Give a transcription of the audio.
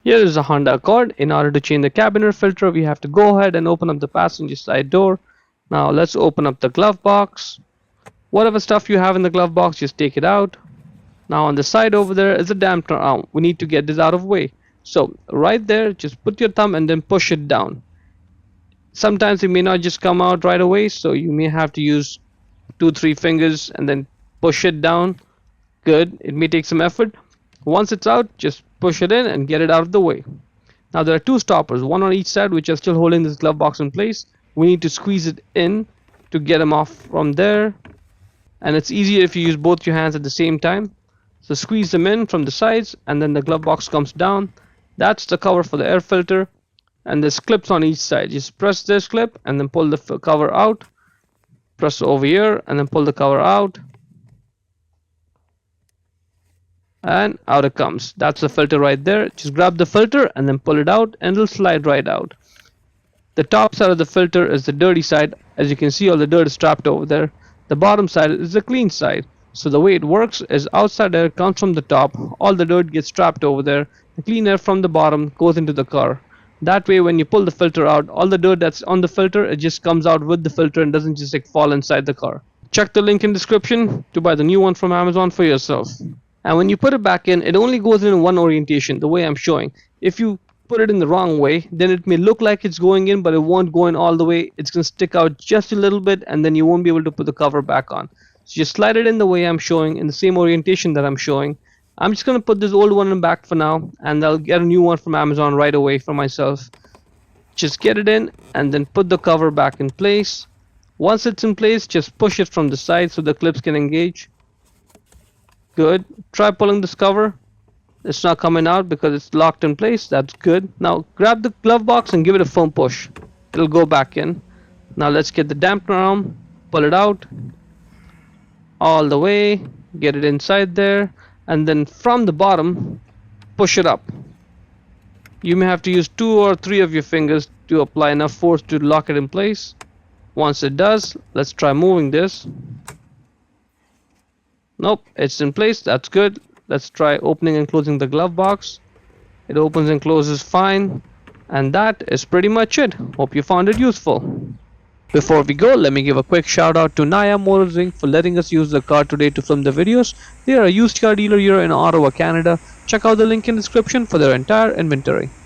Here is a Honda Accord. In order to change the cabin air filter, we have to go ahead and open up the passenger side door. Now let's open up the glove box. Whatever stuff you have in the glove box, just take it out. Now on the side over there is a dampener arm. We need to get this out of the way. So right there, just put your thumb and then push it down. Sometimes it may not just come out right away, so you may have to use 2-3 fingers and then push it down. Good. It may take some effort. Once it's out, just push it in and get it out of the way. Now there are two stoppers, one on each side, which are still holding this glove box in place. We need to squeeze it in to get them off from there, and it's easier if you use both your hands at the same time. So squeeze them in from the sides, and then the glove box comes down. That's the cover for the air filter, and there's clips on each side. Just press this clip and then pull the cover out. Press over here and then pull the cover out, and out it comes. That's the filter right there. Just grab the filter and then pull it out, and it'll slide right out. The top side of the filter is the dirty side. As you can see, all the dirt is trapped over there. The bottom side is the clean side. So the way it works is outside air comes from the top, all the dirt gets trapped over there. The clean air from the bottom goes into the car. That way when you pull the filter out, all the dirt that's on the filter, it just comes out with the filter and doesn't just like fall inside the car. Check the link in description to buy the new one from Amazon for yourself. And when you put it back in, it only goes in one orientation, the way I'm showing. If you put it in the wrong way, then it may look like it's going in, but it won't go in all the way. It's going to stick out just a little bit, and then you won't be able to put the cover back on. So just slide it in the way I'm showing, in the same orientation that I'm showing. I'm just going to put this old one in back for now, and I'll get a new one from Amazon right away for myself. Just get it in and then put the cover back in place. Once it's in place, just push it from the side so the clips can engage. Good. Try pulling this cover. It's not coming out because it's locked in place. That's good. Now grab the glove box and give it a firm push. It'll go back in. Now let's get the dampener arm, pull it out all the way, get it inside there, and then from the bottom push it up. You may have to use 2 or 3 of your fingers to apply enough force to lock it in place. Once it does, let's try moving this. Nope, it's in place. That's good. Let's try opening and closing the glove box. It opens and closes fine, and that is pretty much it. Hope you found it useful. Before we go, let me give a quick shout out to Naya Motors Inc. for letting us use the car today to film the videos. They are a used car dealer here in Ottawa, Canada. Check out the link in the description for their entire inventory.